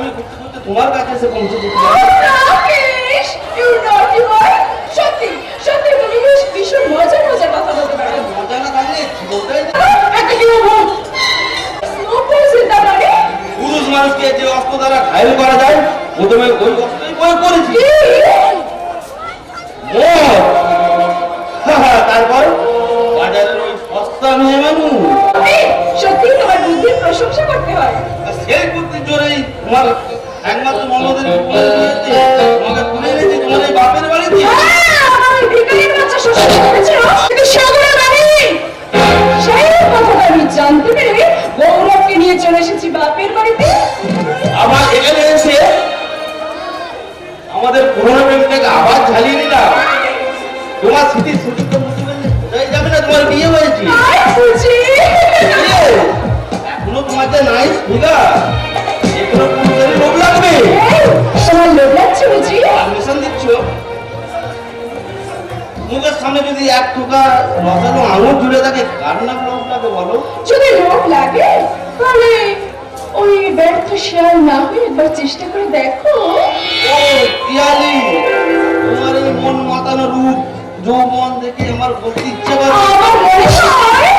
আমি করতে করতে তোমার কাছে এসে পৌঁছেছি। Rakesh, you naughty boy! সত্যি সত্যি তুমি বেশ ভীষণ মজার মজার কথা বলতে পারো। মজা না থাকলে জীবনটাই না। একটা কি বলবো? স্নোবল চিন্তা করে পুরুষ মানুষকে যে অস্ত্র দ্বারা ঘায়ল করা যায় প্রথমে ওই অস্ত্রই প্রয়োগ করেছি। তারপর বাজারের ওই সস্তা মেয়ে মানুষ। সত্যি তোমার বুদ্ধির প্রশংসা করতে হয়। সেই বুদ্ধির জোরেই তোমার একমাত্র মনদের তোমাকে তুলে এনেছি তোমার এই বাপের বাড়িতে। আমার ভিখারির বাচ্চা শ্বশুর করেছিল কিন্তু সাগরের বাড়ি। সেই কথাটা আমি জানতে পেরে গৌরবকে নিয়ে চলে এসেছি বাপের বাড়িতে। আবার এখানে এসে আমাদের পুরোনো প্রেমটাকে আবার ঝালিয়ে নিলাম। তোমার স্মৃতি সুযোগ বোঝাই যাবে না তোমার বিয়ে হয়েছে। এখনো তোমার যে নাইস ফিগার, এখনো পুরুষের লোভ লাগবে। তোমার লোভ লাগছে বুঝি? পারমিশন দিচ্ছ? মুখের সামনে যদি এক টুকা রসালো আঙুর জুড়ে থাকে কার নাম লোভ লাগে বলো? যদি লোভ লাগে তাহলে ওই ব্যর্থ শেয়াল না হয়ে একবার চেষ্টা করে দেখো। ও পিয়ালি, তোমার এই মন মাতানো রূপ যৌবন দেখে আমার বলতে ইচ্ছে করে। আমার মনে হয়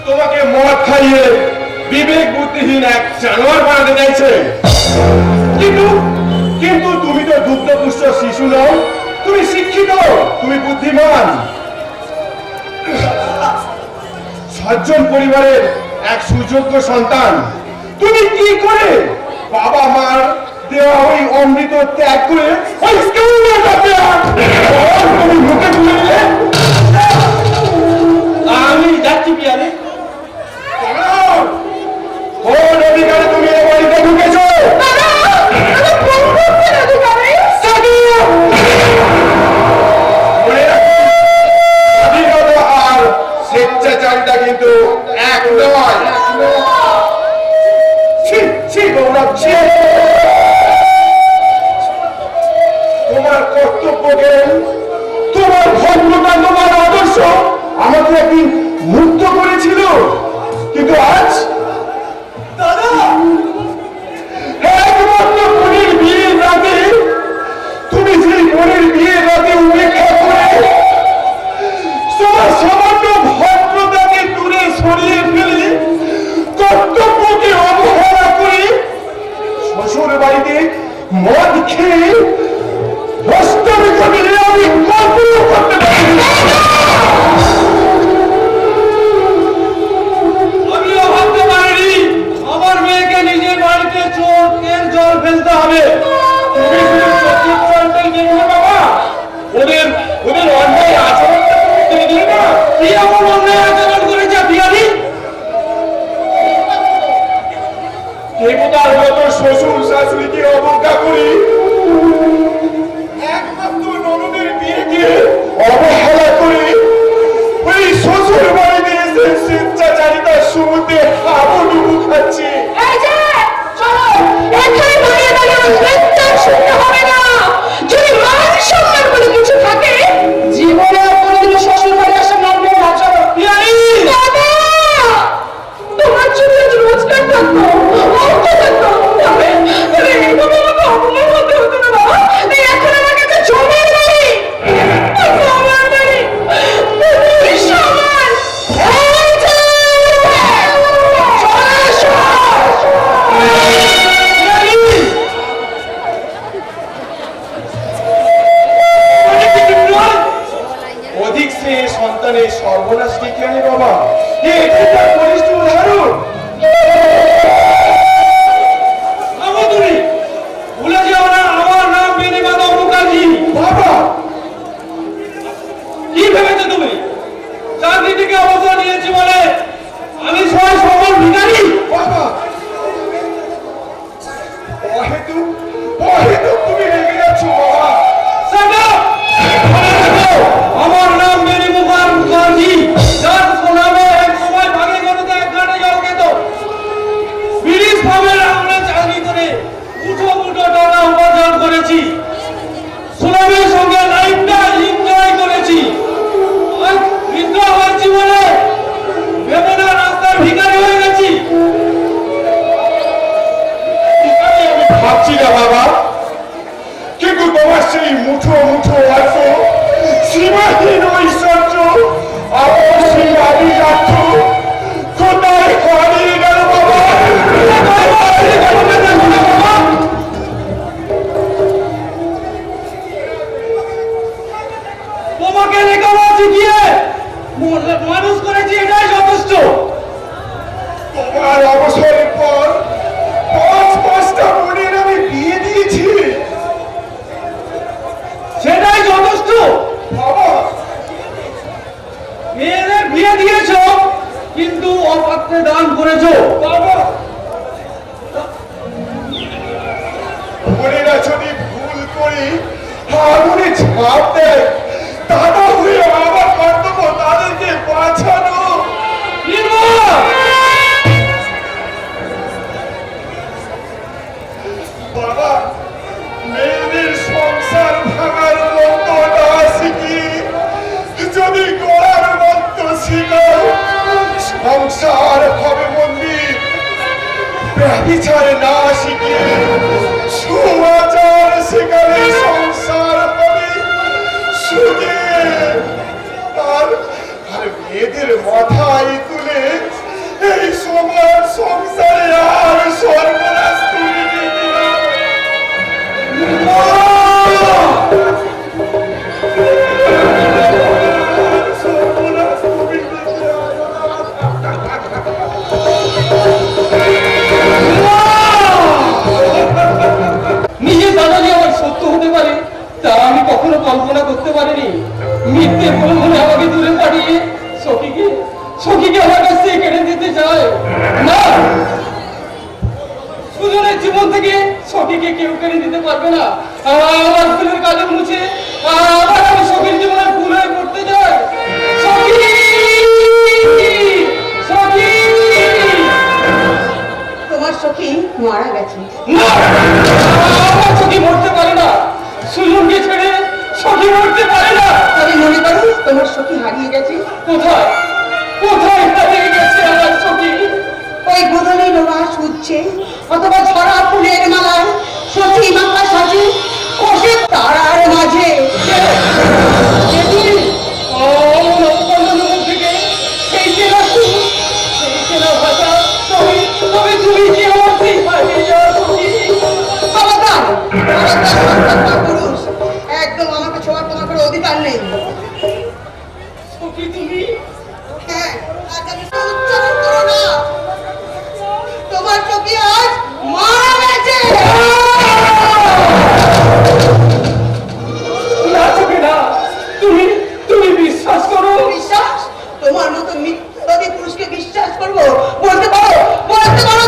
তোমাকে মদ খাইয়ে বিবেক বুদ্ধিহীন এক জানোয়ার বানাতে চাইছে। কিন্তু কিন্তু তুমি তো দুগ্ধপুষ্ট শিশু নও, তুমি শিক্ষিত, তুমি বুদ্ধিমান, সজ্জন পরিবারের এক সুযোগ্য সন্তান। তুমি কি করে বাবা মার দেওয়া ওই অমৃত ত্যাগ করে ওই স্কুলের কাছে তুমি মুখে তুলে দিলে? আমি যাচ্ছি পিয়ালি। কোন অধিকারে তুমি এই বাড়িতে ঢুকেছো? স্বাধীনতা আর স্বেচ্ছাচারিতা কিন্তু এক নয়। গৌরব জ্ঞান, তোমার ভদ্রতা, তোমার আদর্শ আমাকে একদিন মুক্ত করেছিল, কিন্তু আজ দাদা একমাত্র বোনের বিয়ের রাতে, তুমি যে বোনের বিয়ের রাতে উপেক্ষা করে তোমার সামান্য ভদ্রতাকে দূরে সরিয়ে ফেলে কর্তব্যকে অবহেলা করে শ্বশুর বাড়িতে মদ খেয়ে বাস্তবে ঘটে আমি কল্পনা করতে পারি না। আমিও ভাবতে পারিনি আমার মেয়েকে নিজের বাড়িতে চোখের জল ফেলতে হবে। তুমি শুধু চোখের জলটাই দেখবে বাবা, ওদের ওদের অন্যায় আচরণটা তুমি দেখবে না। কি এমন অন্যায় আচরণ করেছে পিয়ালি? দেবতার মতো শ্বশুর শাশুড়িকে অবজ্ঞা করি, একমাত্র ননদের বিয়েকে অবহেলা করে ওই শ্বশুর বাড়িতে এসে স্বেচ্ছাচারিতার শুরুতে হাবুডুবু খাচ্ছে। এই যে চলো এখানে দাঁড়িয়ে দাঁড়িয়ে স্বেচ্ছার শুনতে হবে না। যদি মান সম্মান বলে কিছু থাকে, জীবনে আর কোনোদিনও শ্বশুর বাড়ি আসা মানবে না। চলো পিয়ালি বাবা, তোমার চোখে একটু রোজগার থাকতো, অর্থ থাকতো, তবে এরকম আমাকে অপমান হতে হতো না বাবা। এই এখন আমার কাছে জমির বাড়ি, আমার বাড়ি, তুমি সমান। এই যে চলে এসো। অধিক সে সন্তানের সর্বনাশ ডেকে আনে বাবা, এটি তার কনিষ্ঠ উদাহরণ। আমতুরি ভুলে যেও না আমার নাম বেনিমাধব মুখার্জি। বাবা, কি ভেবেছো তুমি চাকরি থেকে অবসর নিয়েছি বলে আমি সবাই সকল ভিখারি? বাবা, অহেতুক তুমি রেগে যাচ্ছ বাবা। Shut up! মনে রেখো, আমার নাম বেনি মুখার্জি, যার নামে এক সময় ভাগে গরুতে এক ঘাটে জল খেত। ব্রিটিশ ফার্মের আমলে চাকরি করে মুঠো মুঠো টাকা উপার্জন করেছি। সুনামের সঙ্গে লাইফটা এনজয় করেছি। আজ বৃদ্ধ হয়েছি বলে ভেবে না রাস্তার ভিখারি হয়ে গেছি। আমি ভাবছি না বাবা, কিন্তু তোমার সেই মুঠো মুঠো অর্থ, সীমাহীন ঐশ্বর্য, অবশ্যই আমি যাচ্ছ কোথায় হারিয়ে গেল বাবা। তোমাকে লেখাপড়া শিখিয়ে মানুষ করেছি, এটাই যথেষ্ট। তোমার অবসরের পর 5টা বোনের আমি বিয়ে দিয়েছি সেটাই যথেষ্ট। বাবা। মেয়েদের বিয়ে দিয়েছো কিন্তু অপাত্রে দান করেছো। বাবা, বোনেরা যদি ভুল করে আগুনে ঝাঁপ দেয়, দাদা হয়ে আমার কর্তব্য তাদেরকে বাঁচানো। বাবা, মেয়েদের সংসার ভাঙার মন্ত্র না শিখি যদি গড়ার মন্ত্র শিখাও, সংসার হবে মন্দির। ব্যভিচার না শিখে সুআচার শিখালে সংসার হবে সুখে। আর মেয়েদের মাথায় তুলে এই সমাজ সংসারে আর সর্বনাশ তুলে দিতে হবে। সর্বনাশ তুলে দিতে হবে। নিজের দাদা যে আমার সত্য হতে পারে তা আমি কখনো কল্পনা করতে পারিনি। মিথ্যে প্রলোভনে আমাকে দূরে পাঠিয়ে সখীকে আমার কাছ থেকে কেড়ে দিতে চায় না। সুজনের জীবন থেকে সখীকে কেউ কেড়ে দিতে পারবে না। আমার ফুলের কাজে মুছে আবার আমি সখীর জীবনে ফুল হয়ে পড়তে চাই। সখী, সখী, তোমার সখী মারা গেছে। না, আমার সখী মরতে পারে না। সুজনকে ছেড়ে সখী মরতে পারে না। তুমি মনে করো তোমার সখী হারিয়ে গেছে? কোথায় কোথায় হারিয়ে গেছে আমার সখী? ওই গোধূলি লোহা সুচ্ছে অথবা ছড়া ফুলের মালায় সখী মাথা সাজে কোষে তারার মাঝে। তুমি মুখ থেকে সেই চেনা সুর, সেই চেনা ভাষা, তুমি কি আমার সেই হারিয়ে যাওয়া সখী? খবরদার, খবরদার, পুরুষ একদম আমাকে ছোঁয়ার তোমার কোনো অধিকার নেই। সখী তুমি হ্যাঁ, আজ আমি তো উচ্চারণ করো না। তোমার সখী আজ মারা গেছে। না সখী না, তুমি বিশ্বাস করো? বিশ্বাস? তোমার মতো মিথ্যাবাদী পুরুষকে বিশ্বাস করবো? বলতে পারো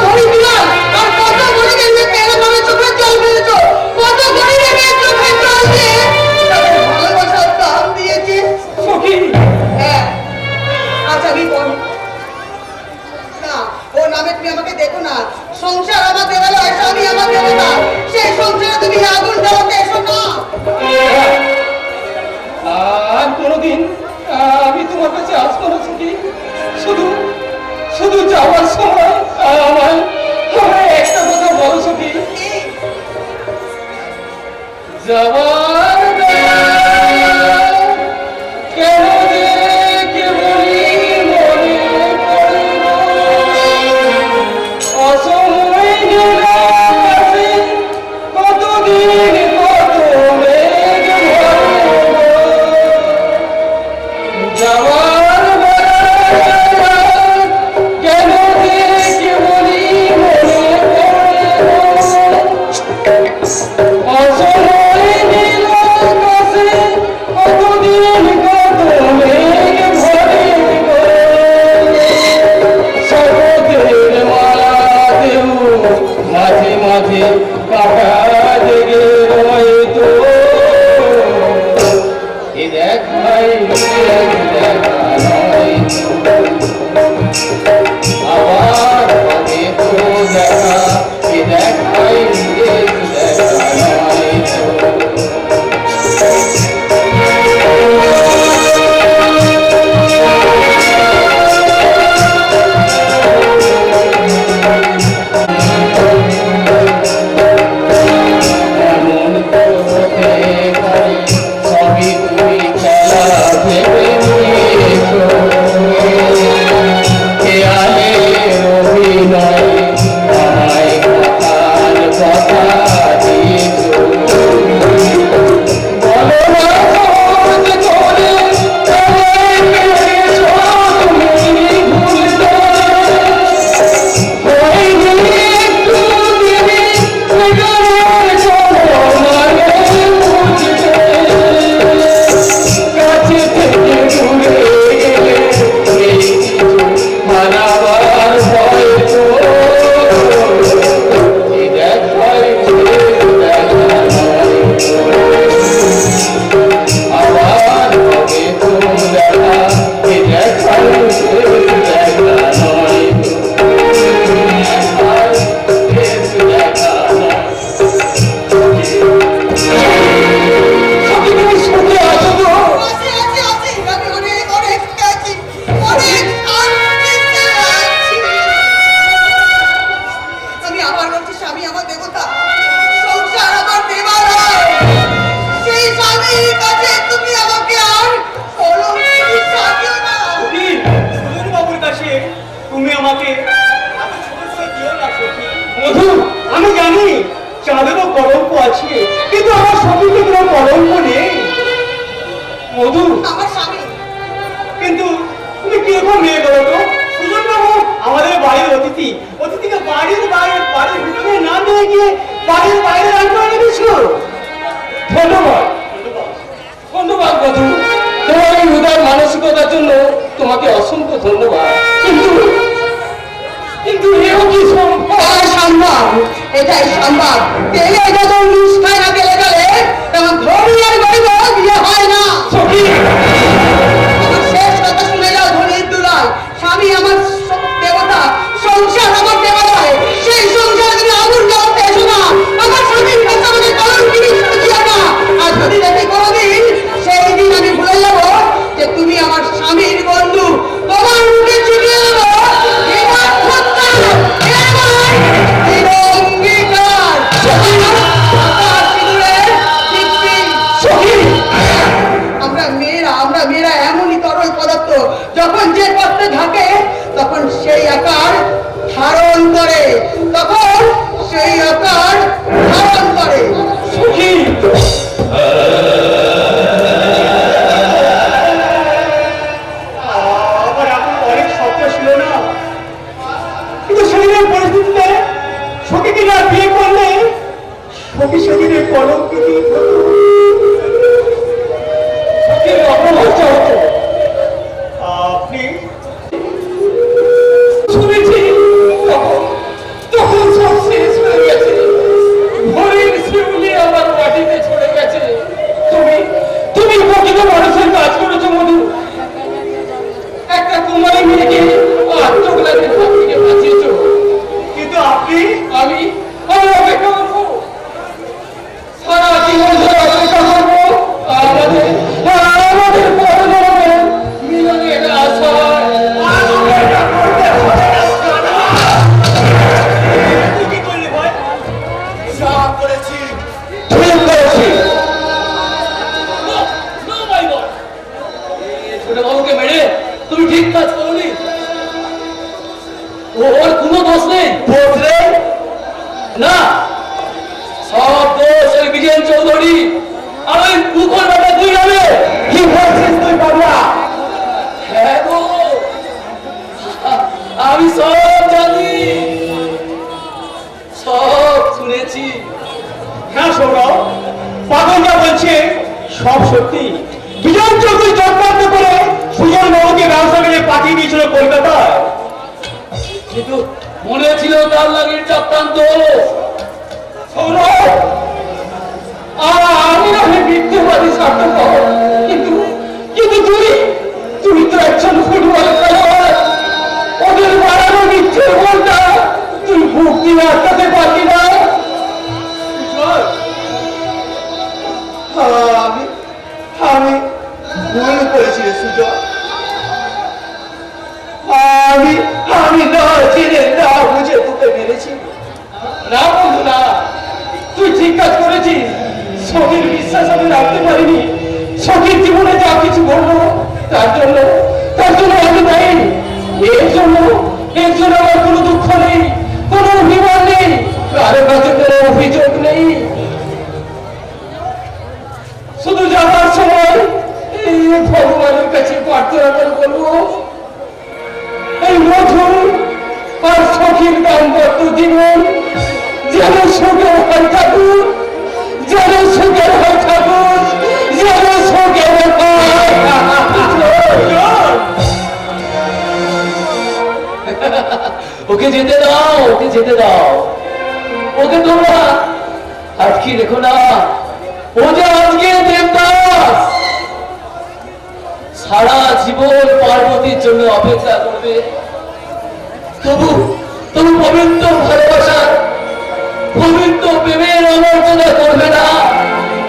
ধনী দিলাম আর কত গরিবের মেয়ে কেন তোমার চোখে জল ফেলেছো? কত গরিবের মেয়ে চোখে জল দিয়ে তাদের ভালোবাসার দাম দিয়েছে। সখী হ্যাঁ, আজ আমি বলি না, ও নামে তুমি আমাকে দেখো না। সংসার আমার দেওয়ালয়, স্বামী আমার দেবতা। সেই সংসারে তুমি আগুন জ্বালাতে এসো না। আর কোনোদিন আমি তোমার কাছে আসবো না সখী। শুধু যাওয়ার সময় আমায় একটা কথা বলো সখী। যাওয়ার কেন যে কেবলই মনে পড়ল, অসময় গেল কাছে কতদিন কত মেঘ ভরল। যাওয়ার বেলা কেন যে কেবলই মনে পড়ল, অসময় গেল কাছে কতদিন কত মেঘ ভরল। শরতের মালা দেও মাঝে মাঝে কাটা জেগে রয়তো। এ দেখ ভাই দেখা নয়তো, আবার হবে তো দেখা। এ দেখ ভাই দেখা নয়তো। এমন তো হতে পারে সবই তুমি খেলা ভেবে নিয়েছো। খেয়ালের অভিনয় আমায় কথার কথা দিয়েছো। বলো না সহজ করে আমায় পেয়েছো তুমি ভুলতে। আছে, আমি অনেক কাছি, অনেক শান্তিতে আছি। আমি আবার বলছি, স্বামী আমার দেবতা, সংসার আমার দেবালয়। সেই স্বামীর কাছে তুমি আমাকে আর কলঙ্কিনী সাজিও না। সুজন বাবুর কাছে তুমি আমাকে এত ছোট করে দিও না সখী। মধু, আমি জানি চাঁদেরও কলঙ্ক আছে, কিন্তু আমার সখীতে কোনো কলঙ্ক নেই। মধু, আমার স্বামী কিন্তু তুমি কিরকম মেয়ে বলো তো? সুজন বাবু আমাদের বাড়ির অতিথিকে বাড়ির ভিতরে না নিয়ে গিয়ে বাড়ির বাইরে রাখতে এনেছো। ধন্যবাদ ধন্যবাদ মধু, তোমার এই উদার মানসিকতার জন্য তোমাকে অসংখ্য ধন্যবাদ। কিন্তু এও কি সম্ভব? সম্ভব, এটাই সম্ভব। তেলে যত নিষ্ঠায় না পেলে গেলে তখন ধনী আর গরিব বিয়ে হয় না। সখী, আমার শেষ কথা শুনে যাও ধনীর দুলাল। স্বামী আমার দেবতা, সংসার আমার দেবালয়। সেই সংসারে তুমি আগুন জ্বালাতে এসো না। আমার স্বামীর কাছে আমাকে কলঙ্কিনী সাজিও না। আর যদি দেখি কোনোদিন না বিয়ে করলে সখী সেদিনে কলঙ্কিত হতো। সখীর অপমার্জা হতো। আপনি শুনেছি তখন সব শেষ হয়ে গেছে, ভোরের শিউলি আমার মাটিতে ছড়ে গেছে। তুমি তুমি প্রকৃত মানুষের কাজ করেছো মধু। একটা কুমারী মেয়েকে আত্মগ্লানির হাত থেকে বাঁচিয়েছো। কিন্তু আপনি আমি আমি অপেক্ষা করবো, সারা জীবন ধরে অপেক্ষা করবো আমাদের আমাদের পরজন্মের মিলনের আশায়। তুই কি করলি ভাই? যা করেছি ঠিক করেছি। No, no, my God! এই ছোট বাবুকে মেরে তুমি ঠিক কাজ করোনি। ওর কোনো দোষ নেই। দোষ নেই? না, সব দোষ ওই বিজেন চৌধুরী আর ওই মুখর বেটা দুই নামে। কি বলছিস তুই বাবা? হ্যাঁ গো, আমি সব জানি, সব শুনেছি। হ্যাঁ সৌরভ, পাগলরা বলছে সব সত্যি। বিজন চৌধুরী চক্রান্ত করে সুজন বাবুকে ব্যবসা করে পাঠিয়ে দিয়েছিল কলকাতায়। কিন্তু মনে ছিল তার লাগের চক্রান্ত। সৌরভ, আমি আমি মিথ্যেবাদী স্বার্থ, কিন্তু কিন্তু তুই তো একজন ফুটবল খেলোয়াড়। ওদের বাড়ানো মিথ্যে বলটা তুই বুক দিয়ে আটকাতে পারবি না। আমি আমি ভুল করেছি রে সুজন। আমি আমি না জেনে না বুঝে তোকে মেরেছি। না বন্ধু না, তুই ঠিক কাজ করেছিস। সখীর বিশ্বাস আমি রাখতে পারিনি। সখীর জীবনে যা কিছু বললো তার জন্য আমি দায়ী। এর জন্য আমার কোনো দুঃখ নেই, কোনো অভিমান নেই, কারো কাছে কোনো অভিযোগ নেই। শুধু যাওয়ার সময় এই ভগবানের কাছে প্রার্থনা করে বলবো, এই মধু আর সখীর দাম্পত্য জীবন যেন সুখের হয় ঠাকুর, যেন সুখের হয় ঠাকুর, যেন সুখের হয়। ওকে যেতে দাও, ওকে যেতে দাও, ওকে তোমরা আটকে রেখো না। ও যে আজকে দেবদাস, সারা জীবন পার্বতীর জন্য অপেক্ষা করবে। তবু তবু পবিত্র ভালোবাসা, পবিত্র প্রেমের অমর্যাদা করবে না,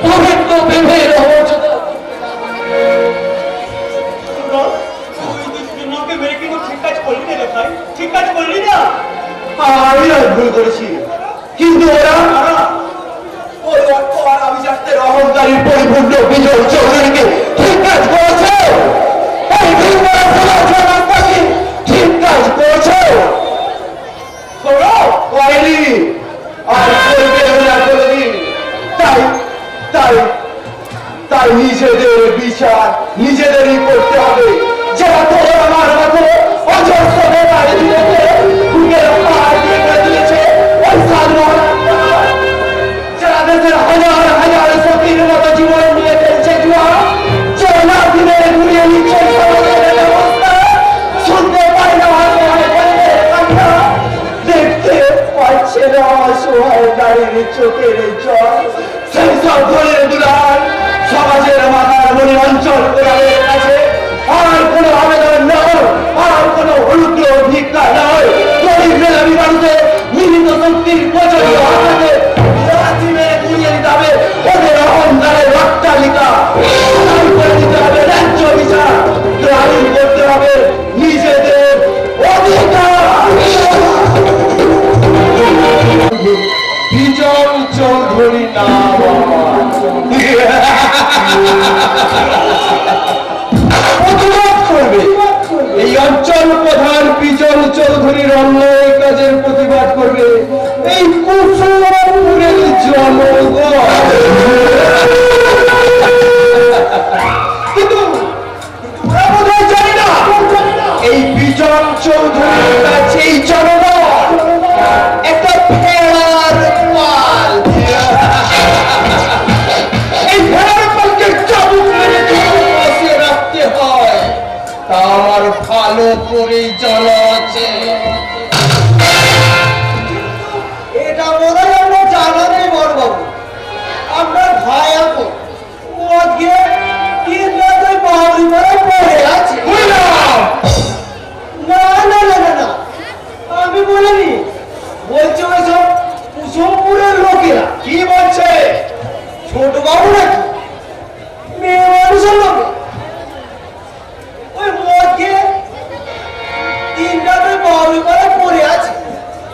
পবিত্র প্রেমের অমর্যাদা। ঠিক কাজ করলি না? আমি আর ভুল করেছি, কিন্তু ওরা ওই অর্থ আর আভিজাত্যের অহংকারী পরিপূর্ণ বিজয় চৌধুরীকে ঠিক কাজ করেছে। এই ভিন্নরা ফেলাছে রাস্তাকে ঠিক কাজ করেছে। করেনি আর করবে না কোনোদিন। তাই তাই তাই নিজেদের বিচার নিজেদেরই করতে হবে। যারা তোর আমার মতো অজস্র বেকার যুবককে বুকের পাহাড় দিয়ে করে দিয়েছে ওই সাধারণ, যারা দেশের হাজার হাজার সখীর মতো জীবন নিয়ে ফেলছে জুয়া, যারা না দিনে ঘুরিয়ে নিচ্ছে সমাজের ব্যবস্থা, শুনতে পায় না অসহায় গরিবের কান্না, দেখতে পাচ্ছে না অসহায় নারীর চোখের জল। সেই সব ঘরের দুলার সমাজের মাথার মনে অঞ্চল কোরআনের কাছে আর কোনো আবেদন নয়, আর কোনো অনুগ্রহ ভিক্ষা নয়। গরিব মেধাবী মানুষের মিলিত শক্তির প্রচলিত হাতে লাথি মেরে ঘুরিয়ে দিতে হবে ওদের অহংকারের অট্টালিকা। আদায় করে দিতে হবে ন্যায্য বিচার, গ্রহণ করতে হবে নিজেদের অধিকার। বিজন চৌধুরী নাম প্রতিবাদ করবে এই অঞ্চল প্রধান বিজন চৌধুরীর অন্যায় কাজের প্রতিবাদ করবে এই কুসুমপুরের জনগণ। কিন্তু ওরা বোধহয় জানে না এই বিজন চৌধুরীর কাছে এই জনগণ একটা ফেরার কুসুমপুরের লোকেরা কি বলছে? ছোট বাবু নাকি মেয়ে মানুষের লোকে ওই মধ্যে তিনটা মেয়ে বাবু করে পড়ে আছে।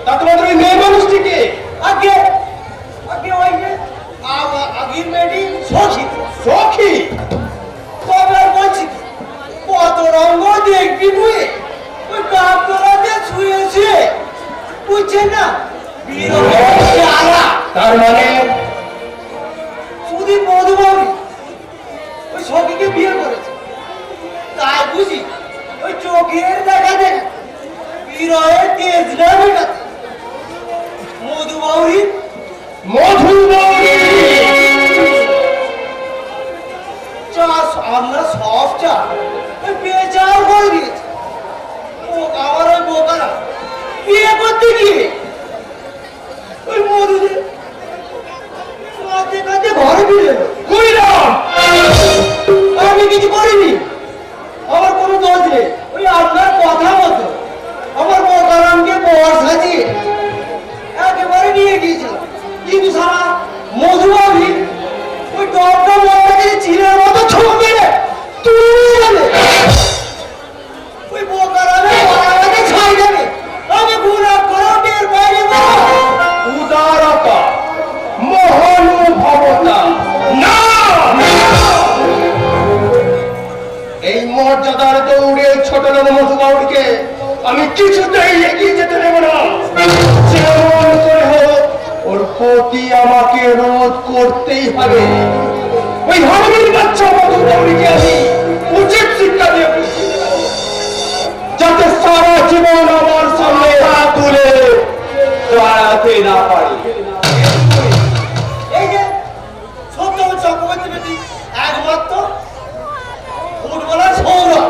তা তোমাদের ওই মেয়ে মানুষটিকে আগে আগে ওই যে আগের মেয়েটি সখী সখী তবে আর বলছি কি, কত রঙ্গ দেখবি তুই ওই গাবতলাতে শুয়ে শুয়ে বুঝছেন না তার মানে শুধু মধুবাবু ওই সখীকে বিয়ে করেছে তাই বুঝি ওই চোখের দেখা দেখা বিরহের তেজ না মেটাতে মধুবাবুরি মধুবরী চাষ আমরা সব চা ওই বেচার করে দিয়েছে আমার ওই বোকারা বিয়ে করতে গিয়ে ওই মধুদের কাঁদতে কাঁদতে ঘরে ফিরে এলো। কইলাম আমি কিছু করিনি, আমার কোনো দোষ নেই। ওই আপনার কথা মতো আমার বোকারামকে বর সাজিয়ে একেবারে নিয়ে গিয়েছিলাম, কিন্তু সারা মধুবাবি ওই ডবটা মনটাকে চিনের মতো ছোট মেরে তুলে নিয়ে যাবে। ওই বোকারামে বরাবাদে ছাই যাবে, আমি গুণা করেও টের পাইনি বাবা। উদারতা মহানুভবতা না এই মর্যাদার দৌড়ে ছোট নব মধুবাবুকে আমি কিছুতেই এগিয়ে যেতে দেব না। যেমন করে হোক ওর প্রতি আমাকে রোধ করতেই হবে। ওই হারামির বাচ্চা মধুবাবুকে আমি উচিত শিক্ষা দিয়ে বুঝিয়ে দেব, যাতে সারা জীবন আমার সামনে হাত তুলে দাঁড়াতে না পারি। এই যে সত্য চক্রবর্তী বেটি একমাত্র ফুটবলার সৌরভ।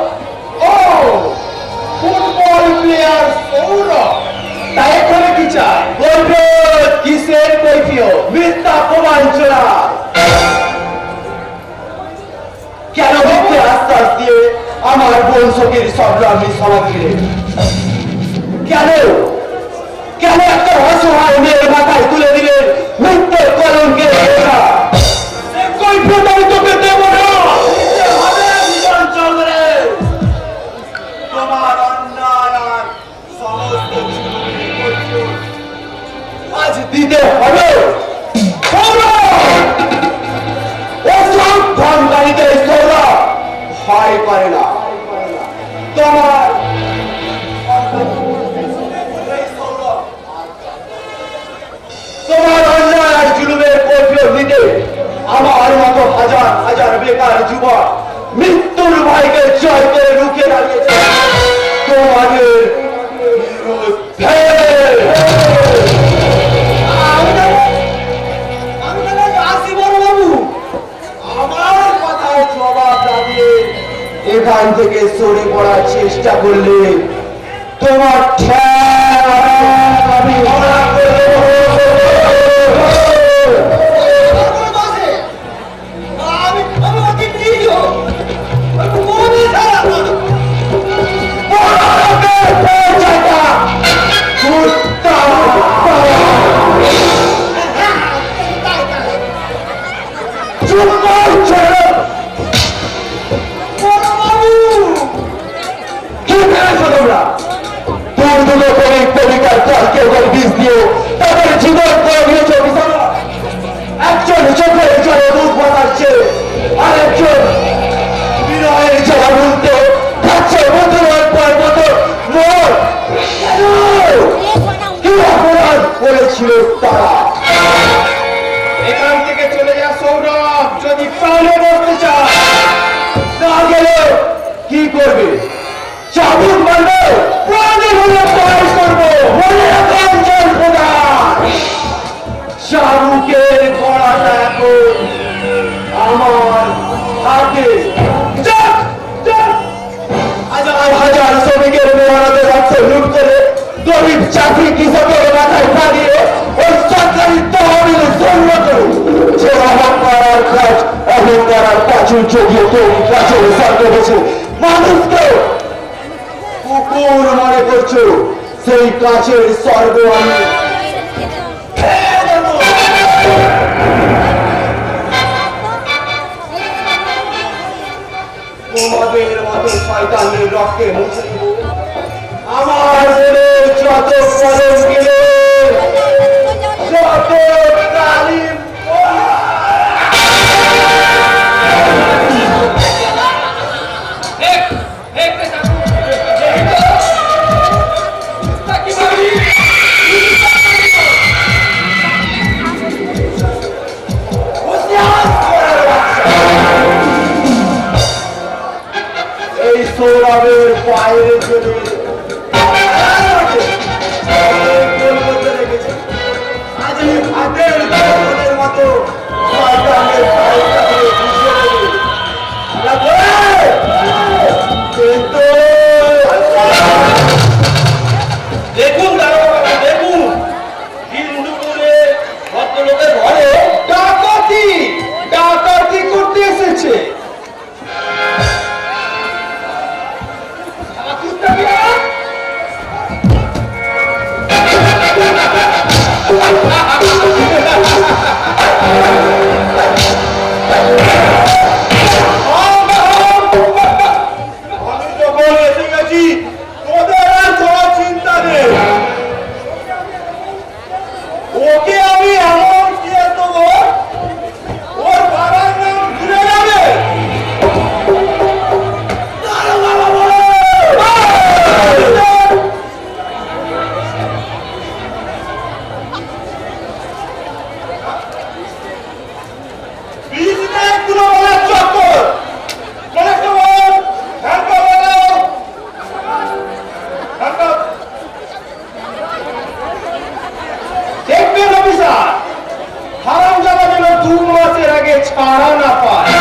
ও ফুটবল প্লেয়ার সৌরভ, তাই এখানে কি চাই? বলবে কিসের কৈফিয়ত? মিথ্যা প্রমাণ চোরা। কেন মিথ্যে আশ্বাস দিয়ে আমার বংশকের সংগ্রামী সমাজকে কেন কেন একটা অসহায় মেয়ের মাথায় তুলে দিলেন মিথ্যে কলঙ্কের বোঝা? সে কৈফিয়ত আমি তোকে দেব না। দিতে হবে জীবন চন্দ্রে। তোমার অন্যায় আর সমস্ত জীবনের কৈফিয়ত আজ দিতে হবে। ওসব ধনকারীতে সৌরভ ভয় করে না। তোমার তোমার অন্যায় আর জুলুমের কৈফিয়ত নিতে আমার মতো হাজার হাজার বেকার যুবক মৃত্যুর ভয়কে জয় করে রুখে দাঁড়িয়েছে তোমাদের বিরুদ্ধে। আমি তাহলে আসি বড় বাবু। আমার কথায় জবাব না দিয়ে এখান থেকে সরে পড়ার চেষ্টা করলে তোমার ঠ্যাং আমি ধরা করে দেব। আমার কোনো দোষ নেই। আমি অতি নিরীহ। আমি মনে ছাড়া বড়দের পৌঁছাটা কুত্তা চুপ কর ছেলে। বড় বাবু কি ভেবেছো তোমরা? তোর দুটো কবিতার চালকে বীজ দিয়ে তাদের জীবন করে দিয়েছ বিছানা। একজন চোখের জলে দুধ বাতাচ্ছে, আরেকজন বিনয়ের জলা বলতে খাচ্ছে মধুর পর মতো মোর। কি অপরাধ করেছিল তারা? এখান থেকে চলে যা সৌরভ, যদি প্রাণে বলতে চায়। না গেলে কি করবে? চাবুক মারবো, প্রাণে হলে পায় করবো, মনে রাখার জল প্রদান। চাবুকের গড়াটা এখন আমার হাতে। যাক, যাক। হাজার হাজার শ্রমিকের মেহনতের অর্থ লুট করে গরিব চাকরি কৃষকের মাথায় পাঠিয়ে ওই সরকারি তহবিল শূন্য করে যে অহংকার আর কাজ অহংকার আর প্রাচুর চোখে তৈরি কাজের স্বর্গ বসে মানুষকে কুকুর মনে করছো, সেই কাছের স্বর্গ আমি বাইরে চলে গোল করতে লেগেছে। আজ এই হাতের গোলের মতো শয়তানের পায়েটা ধরে ঘুষিয়ে দেবে। কিন্তু দেখুন দারোগা, দেখুন হিন্দুপুরে ভদ্রলোকের ঘরে ডাকাতি ডাকাতি করতে এসেছে। আমি যখন এসে গেছি তোদের আর কোনো চিন্তা নেই। ওকে আমি এমন দিয়ে দেবো ওর বাবার নাম ভুলে যাবে। বিজনেসগুলো বলার চক্কর মনে কেমন হ্যান্ডকাপ লাগাও, হ্যান্ডকাপ। দেখবেন অফিসার হারামজাদা যেন 2 মাসের আগে ছাড়া না পায়।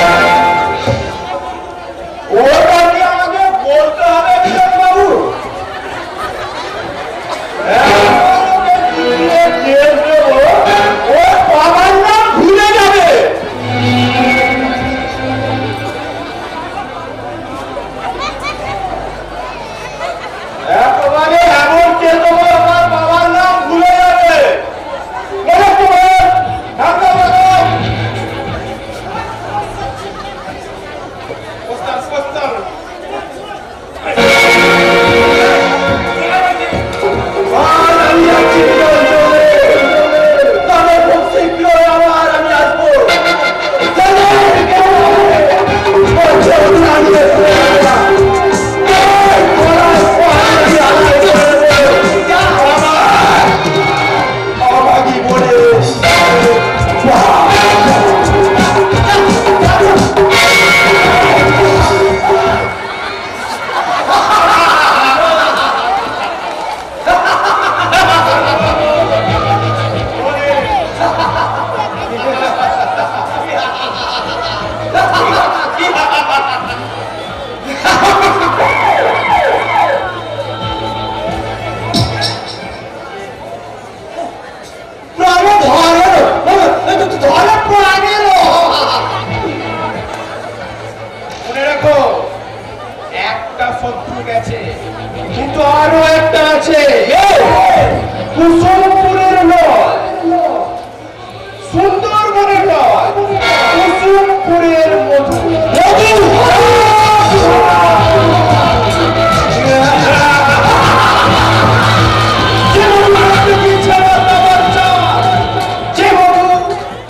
ওটাকে আমাকে বলতে হবে বিধান বাবু। এখন ওকে পিটিয়ে কেস দেবো, ওর বাবার নাম ভুলে যাবে। একেবারে এমন কেস দেবো আমার বাবার নাম ভুলে যাবে। মনে করবেন, হ্যান্ডকাপ লাগাও। Poster, poster. আর আমি যাচ্ছি জলদি। তবে খুব শীঘ্রই আবার আমি আসবো। চলো, কেউ বলছে দাঁড়িয়ে পড়ে। এই গলায় পানি আলাই করে দে। আমার অভাগী বলে মনে রাখো একটা শত্রু গেছে কিন্তু আরো একটা আছে। কুসুমপুরের নয়, সুন্দরবনের নয়, কুসুমপুরের মধু।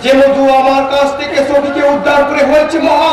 যে মধু আমার কাছ থেকে সখীকে উদ্ধার করে হয়েছে মহা